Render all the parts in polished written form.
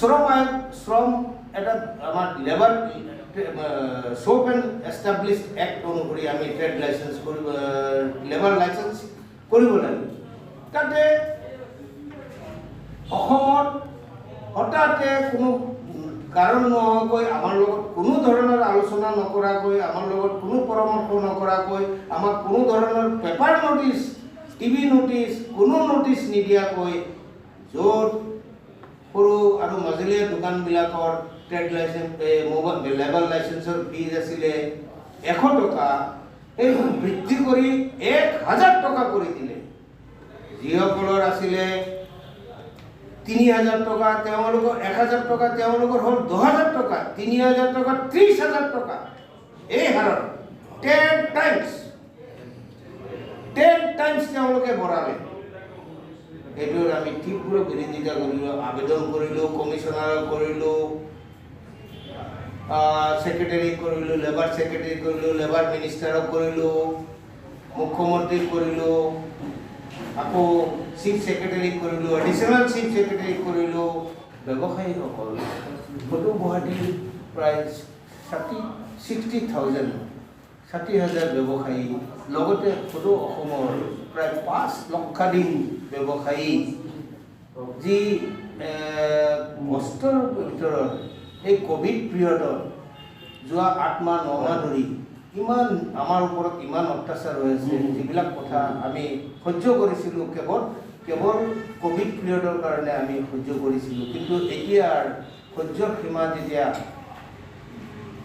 শ্ৰম এটা আমাৰ labour shop and established act অনুসৰি আমি ট্ৰেড লাইসেন্স কৰিব লেবাৰ লাইসেন্স কৰিব লাগে তাতে অসমত হঠাতে কোনো কাৰণ নোহোৱাকৈ আমাৰ লগত কোনো ধৰণৰ আলোচনা নকৰাকৈ আমাৰ লগত কোনো পৰামৰ্শ নকৰাকৈ আমাক কোনো ধৰণৰ পেপাৰ নোটিছ টিভি নোটিছ কোনো নোটিছ নিদিয়াকৈ য'ত সৰু আৰু মজলীয়া দোকানবিলাকৰ ট্ৰেড লাইসেন্স লেবাৰ লাইসেন্সৰ ফিজ আছিলে 100 টকা এই বৃদ্ধি কৰি 1000 টকা কৰি দিলে যিসকলৰ আছিলে 3000 টকা তেওঁলোকৰ 1000 টকা তেওঁলোকৰ হ'ল 2000 টকা 3000 টকা 30000 টকা এই হাৰত 10 টাইমছ তেওঁলোকে বঢ়ালে এইটোৰ আমি তীব্ৰ বিৰোধিতা কৰিলোঁ আবেদন কৰিলোঁ কমিশনাৰক কৰিলোঁ সেক্ৰেটাৰি কৰিলোঁ লেবাৰ সেক্ৰেটাৰি কৰিলোঁ লেবাৰ মিনিষ্টাৰক কৰিলোঁ মুখ্যমন্ত্ৰীক কৰিলোঁ আকৌ চিফ সেক্ৰেটাৰি কৰিলোঁ এডিশনাল চিফ সেক্ৰেটাৰি কৰিলোঁ ব্যৱসায়ীসকল সদৌ গুৱাহাটীৰ প্ৰায় 60,000 ব্যৱসায়ী লগতে সদৌ অসমৰ প্ৰায় 5 লক্ষাধিক ব্যৱসায়ী যি কষ্টৰ ভিতৰত এই কোভিড পিৰিয়ডত যোৱা 8 মাহ 9 মাহ ধৰি ইমান আমাৰ ওপৰত ইমান অত্যাচাৰ হৈ আছে যিবিলাক কথা আমি সহ্য কৰিছিলোঁ কেৱল কোভিড পিৰিয়ডৰ কাৰণে আমি সহ্য কৰিছিলোঁ কিন্তু এতিয়া সহ্যৰ সীমা যেতিয়া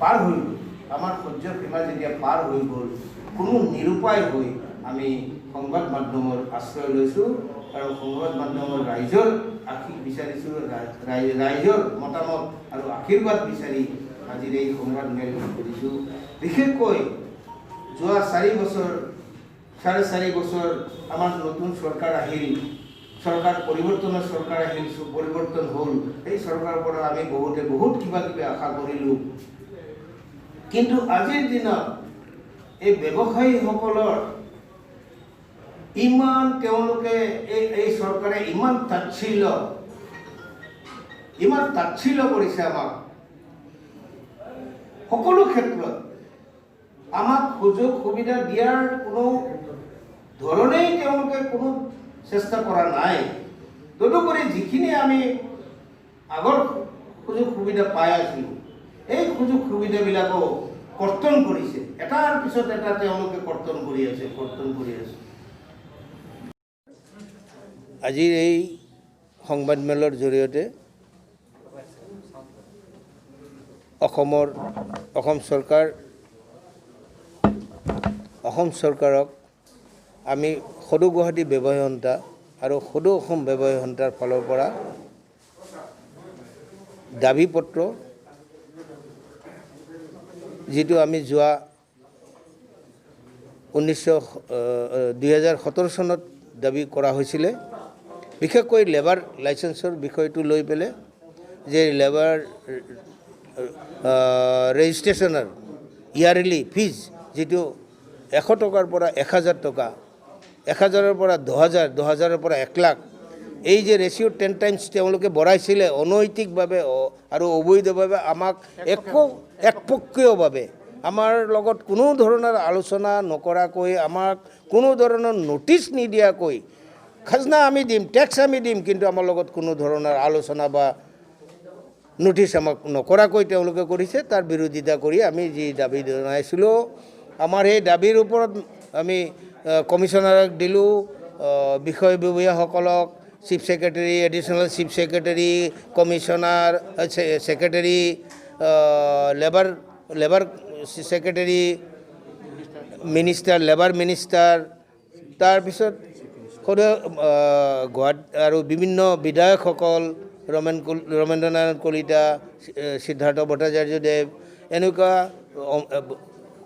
পাৰ হৈ গ'ল আমাৰ সহ্যৰ সীমা যেতিয়া পাৰ হৈ গ'ল কোনো নিৰুপায় হৈ আমি সংবাদ মাধ্যমৰ আশ্ৰয় লৈছোঁ আৰু সংবাদ মাধ্যমৰ ৰাইজৰ আশীষ বিচাৰিছোঁ ৰাইজৰ মতামত আৰু আশীৰ্বাদ বিচাৰি আজিৰ এই সংবাদ মেল কৰিছোঁ বিশেষকৈ যোৱা 4 বছৰ 4.5 বছৰ আমাৰ নতুন চৰকাৰ আহিল চৰকাৰ পৰিৱৰ্তনৰ চৰকাৰ আহিল পৰিৱৰ্তন হ'ল এই চৰকাৰৰ পৰা আমি বহুত কিবা আশা কৰিলোঁ কিন্তু আজিৰ দিনত এই ব্যৱসায়ীসকলৰ ইমান তেওঁলোকে এই চৰকাৰে ইমান তাচ্ছিল্য কৰিছে আমাক সকলো ক্ষেত্ৰত আমাক সুযোগ সুবিধা দিয়াৰ কোনো ধৰণেই তেওঁলোকে কোনো চেষ্টা কৰা নাই তদুপৰি যিখিনি আমি আগৰ সুযোগ সুবিধা পাই আছিলোঁ এই সুযোগ সুবিধাবিলাকো কৰ্তন কৰিছে এটাৰ পিছত এটা তেওঁলোকে কৰ্তন কৰি আছে আজিৰ এই সংবাদমেলৰ জৰিয়তে অসম চৰকাৰক আমি সদৌ গুৱাহাটী ব্যৱসায়ী সন্থা আৰু সদৌ অসম ব্যৱসায়ী সন্থাৰ ফালৰ পৰা দাবী পত্ৰ যিটো আমি যোৱা 2017 চনত দাবী কৰা হৈছিলে বিশেষকৈ লেবাৰ লাইসেন্সৰ বিষয়টো লৈ পেলাই যে লেবাৰ ৰেজিষ্ট্ৰেশ্যনৰ ইয়াৰলি ফিজ যিটো 100 টকাৰ পৰা 1000 টকা 1000ৰ পৰা 2000 2000ৰ পৰা 1 লাখ এই যে ৰেচিঅ 10 টাইমছ তেওঁলোকে বঢ়াইছিলে অনৈতিকভাৱে আৰু অবৈধভাৱে আমাক একপক্ষীয়ভাৱে আমাৰ লগত কোনো ধৰণৰ আলোচনা নকৰাকৈ আমাক কোনো ধৰণৰ নোটিছ নিদিয়াকৈ খাজনা আমি দিম ট্যাক্স আমি দিম কিন্তু আমাৰ লগত কোনো ধৰণৰ আলোচনা বা নোটিছ আমাক নকৰাকৈ তেওঁলোকে কৰিছে তাৰ বিৰোধিতা কৰি আমি যি দাবী জনাইছিলোঁ আমাৰ এই দাবীৰ ওপৰত আমি কমিশনাৰক দিলোঁ বিষয়ববীয়াসকলক chief secretary additional chief secretary commissioner secretary labour secretary minister labour minister তাৰপিছত গুৱাহাটী আৰু বিভিন্ন বিধায়কসকল ৰমেন্দ্ৰ নাৰায়ণ কলিতা সিদ্ধাৰ্থ ভট্টাচাৰ্যদেৱ এনেকুৱা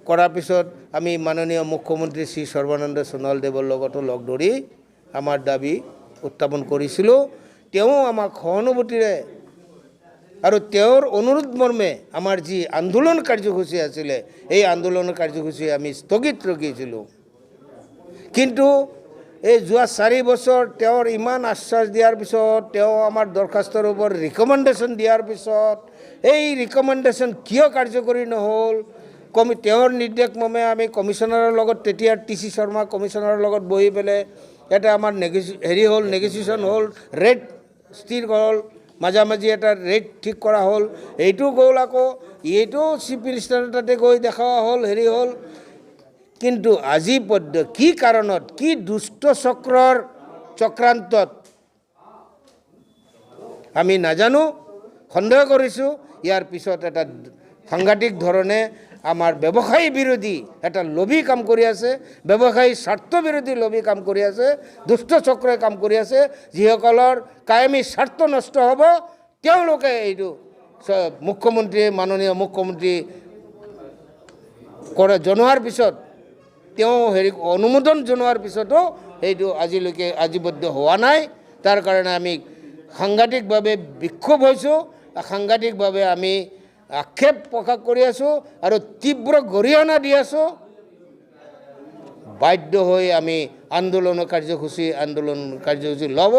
কৰাৰ পিছত আমি মাননীয় মুখ্যমন্ত্ৰী শ্ৰী সৰ্বানন্দ সোণোৱালদেৱৰ লগতো লগ ধৰি আমাৰ দাবী উত্থাপন কৰিছিলোঁ তেওঁ আমাক সহানুভূতিৰে আৰু তেওঁৰ অনুৰোধ মৰ্মে আমাৰ যি আন্দোলন কাৰ্যসূচী আছিলে এই আন্দোলনৰ কাৰ্যসূচী আমি স্থগিত ৰাখিছিলোঁ কিন্তু এই যোৱা 4 বছৰ তেওঁৰ ইমান আশ্বাস দিয়াৰ পিছত তেওঁ আমাৰ দৰখাস্তৰ ওপৰত ৰিকমেণ্ডেশ্যন দিয়াৰ পিছত এই ৰিকমেণ্ডেশ্যন কিয় কাৰ্যকৰী নহ'ল তেওঁৰ নিৰ্দেশ মৰ্মে আমি কমিশ্যনাৰৰ লগত তেতিয়া TC শৰ্মা কমিশ্যনাৰৰ লগত বহি পেলাই এটা আমাৰ নেগোচিয়েশ্যন হ'ল ৰেট স্থিৰ হ'ল মাঝামাঝি এটা ৰেট ঠিক কৰা হ'ল এইটো গ'ল আকৌ এইটো চিফ মিনিষ্টাৰৰ তাতে গৈ দেখা হ'ল হ'ল কিন্তু আজি কি কাৰণত কি দুষ্ট চক্ৰৰ চক্ৰান্তত আমি নাজানো সন্দেহ কৰিছোঁ ইয়াৰ পিছত এটা সাংঘাতিক ধৰণে আমাৰ ব্যৱসায়ী বিৰোধী এটা লবি কাম কৰি আছে ব্যৱসায়ী স্বাৰ্থ বিৰোধী লবি কাম কৰি আছে দুষ্ট চক্ৰই কাম কৰি আছে যিসকলৰ কায়েমী স্বাৰ্থ নষ্ট হ'ব তেওঁলোকে এইটো মুখ্যমন্ত্ৰী মাননীয় মুখ্যমন্ত্ৰী কৰে জনোৱাৰ পিছত তেওঁ অনুমোদন জনোৱাৰ পিছতো এইটো আজিলৈকে আজিবদ্ধ হোৱা নাই তাৰ কাৰণে আমি সাংঘাতিকভাৱে বিক্ষোভ হৈছোঁ সাংঘাতিকভাৱে আমি আক্ষেপ প্ৰকাশ কৰি আছোঁ আৰু তীব্ৰ গৰিহণা দি আছোঁ বাধ্য হৈ আমি আন্দোলন কাৰ্যসূচী ল'ব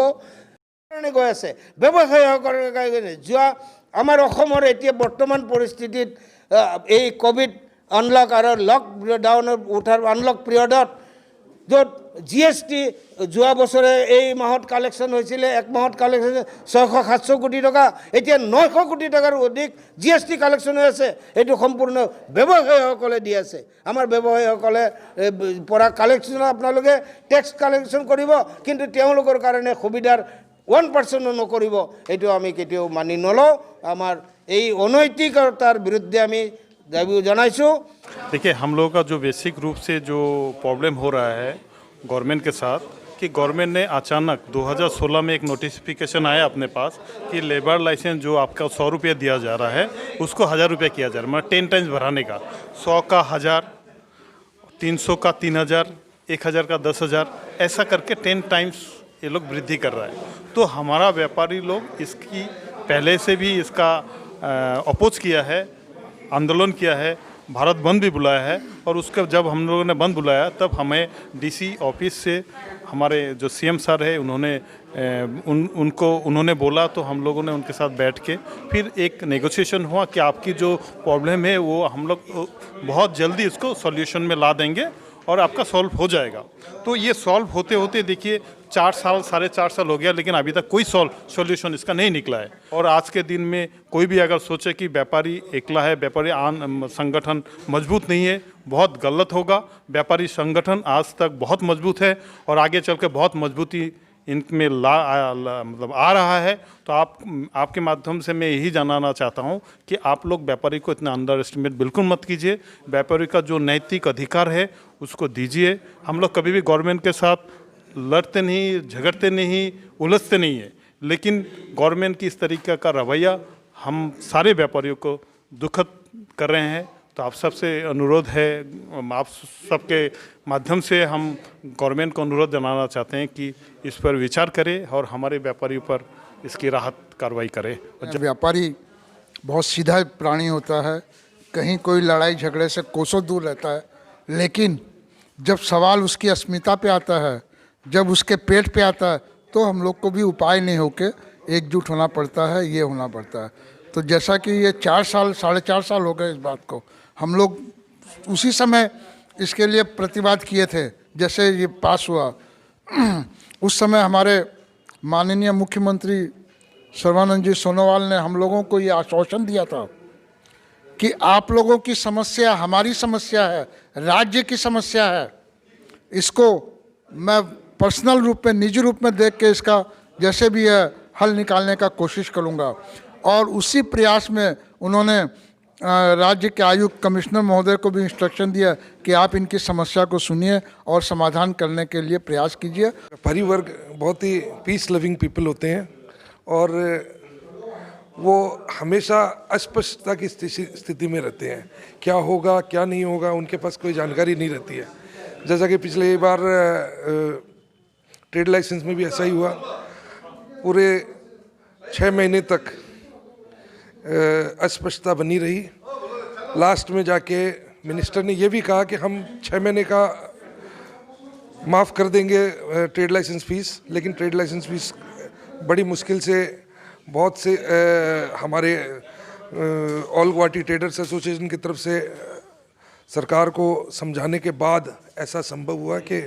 কাৰণে গৈ আছে ব্যৱসায়ীসকলে যোৱা আমাৰ অসমৰ এতিয়া বৰ্তমান পৰিস্থিতিত এই কোভিড আনলক আৰু লকডাউনৰ আনলক পিৰিয়ডত য'ত GST যোৱা বছৰে এই মাহত কালেকশ্যন হৈছিলে এক মাহত কালেকশ্যন 600-700 কোটি টকা এতিয়া 900 কোটি টকাৰ অধিক GST কালেকশ্যন হৈ আছে এইটো সম্পূৰ্ণ ব্যৱসায়ীসকলে দি আছে আমাৰ ব্যৱসায়ীসকলে পৰা কালেকশ্যন আপোনালোকে টেক্স কালেকশ্যন কৰিব কিন্তু তেওঁলোকৰ কাৰণে সুবিধাৰ 1% নকৰিব এইটো আমি কেতিয়াও মানি নলওঁ আমাৰ এই অনৈতিকতাৰ বিৰুদ্ধে আমি दावी जनाइसु। देखिए हम लोगों का जो बेसिक रूप से जो प्रॉब्लम हो रहा है गवर्नमेंट के साथ कि गवर्नमेंट ने अचानक 2016 में एक नोटिफिकेशन आया अपने पास कि लेबर लाइसेंस जो आपका 100 रुपये दिया जा रहा है उसको 1000 रुपये किया जा रहा है मतलब 10 टाइम्स बढ़ाने का 100 का 1000 300 का 3000 1000 का 10,000 ऐसा करके 10 टाइम्स ये लोग वृद्धि कर रहा है। तो हमारा व्यापारी लोग इसकी पहले से भी इसका अपोज किया है आंदोलन किया है भारत बंद भी बुलाया है और उसका जब हम लोगों ने बंद बुलाया तब हमें DC ऑफिस से हमारे जो CM सर है उन्होंने बोला तो हम लोगों ने उनके साथ बैठ के फिर एक नेगोशिएशन हुआ कि आपकी जो प्रॉब्लम है वो हम लोग बहुत जल्दी इसको सॉल्यूशन में ला देंगे और आपका सॉल्व हो जाएगा। तो ये सॉल्व होते होते देखिए 4 साल 4.5 साल हो गया लेकिन अभी तक कोई सॉल्यूशन इसका नहीं निकला है। और आज के दिन में कोई भी अगर सोचे कि व्यापारी एकला है व्यापारी संगठन मजबूत नहीं है बहुत गलत होगा। व्यापारी संगठन आज तक बहुत मजबूत है और आगे चल के बहुत मजबूती इनमें मतलब आ रहा है। तो आपके माध्यम से मैं यही जानना चाहता हूं कि आप लोग व्यापारी को इतना अंडर एस्टिमेट बिल्कुल मत कीजिए। व्यापारी का जो नैतिक अधिकार है उसको दीजिए। हम लोग कभी भी गवर्नमेंट के साथ लड़ते नहीं झगड़ते नहीं उलझते नहीं है लेकिन गवर्नमेंट की इस तरीके का रवैया हम सारे व्यापारियों को दुखद कर रहे हैं। तो आप सबसे अनुरोध है आप सबके माध्यम से हम गवर्नमेंट को अनुरोध जनाना चाहते हैं कि इस पर विचार करें और हमारे व्यापारियों पर इसकी राहत कार्रवाई करें। जब व्यापारी बहुत सीधा प्राणी होता है कहीं कोई लड़ाई झगड़े से कोसों दूर रहता है लेकिन जब सवाल उसकी अस्मिता पे आता है जब उसके पेट पे आता है तो हम लोग को भी उपाय नहीं होके एकजुट होना पड़ता है ये होना पड़ता है। तो जैसा कि ये 4 साल 4.5 साल हो गए इस बात को हम लोग उसी समय इसके लिए प्रतिवाद किए थे जैसे ये पास हुआ उस समय हमारे माननीय मुख्यमंत्री सर्बानंद जी सोनोवाल ने हम लोगों को ये आश्वासन दिया था कि आप लोगों की समस्या हमारी समस्या है राज्य की समस्या है इसको मैं पर्सनल रूप में निजी रूप में देख के इसका जैसे भी है हल निकालने का कोशिश करूँगा। और उसी प्रयास में उन्होंने राज्य के आयुक्त कमिश्नर महोदय को भी इंस्ट्रक्शन दिया कि आप इनकी समस्या को सुनिए और समाधान करने के लिए प्रयास कीजिए। व्यापारी वर्ग बहुत ही पीस लविंग पीपल होते हैं और वो हमेशा अस्पष्टता की स्थिति में रहते हैं। क्या होगा क्या नहीं होगा उनके पास कोई जानकारी नहीं रहती है। जैसा कि पिछले बार ट्रेड लाइसेंस में भी ऐसा ही हुआ पूरे 6 महीने तक अस्पष्टता बनी रही। लास्ट में जाके मिनिस्टर ने ये भी कहा कि हम 6 महीने का माफ़ कर देंगे ट्रेड लाइसेंस फ़ीस, लेकिन ट्रेड लाइसेंस फ़ीस बड़ी मुश्किल से बहुत से हमारे ऑल गुवाहाटी ट्रेडर्स एसोसिएशन की तरफ से सरकार को समझाने के बाद ऐसा संभव हुआ कि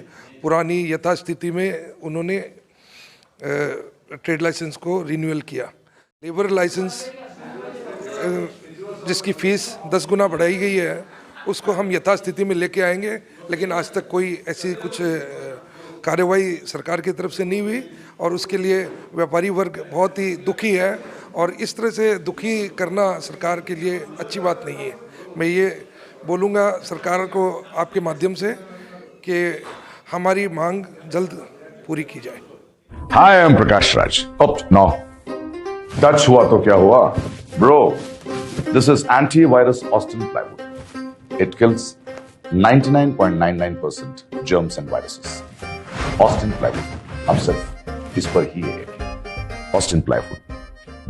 पुरानी यथास्थिति में उन्होंने ट्रेड लाइसेंस को रिन्यूअल किया। लेबर लाइसेंस जिसकी फ़ीस 10 गुना बढ़ाई गई है उसको हम यथास्थिति में लेके आएंगे, लेकिन आज तक कोई ऐसी कुछ कार्यवाही सरकार की तरफ से नहीं हुई और उसके लिए व्यापारी वर्ग बहुत ही दुखी है और इस तरह से दुखी करना सरकार के लिए अच्छी बात नहीं है। मैं ये बोलूँगा सरकार को आपके माध्यम से कि हमारी मांग जल्द पूरी की जाए। Hi, I'm Prakash Raj. Oh, no. Touch हुआ तो क्या हुआ? Bro, this is antivirus Austin plywood. It kills 99.99% germs and viruses. Austin plywood. अब सिर्फ इस पर ही है। Austin plywood,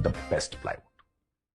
the best plywood.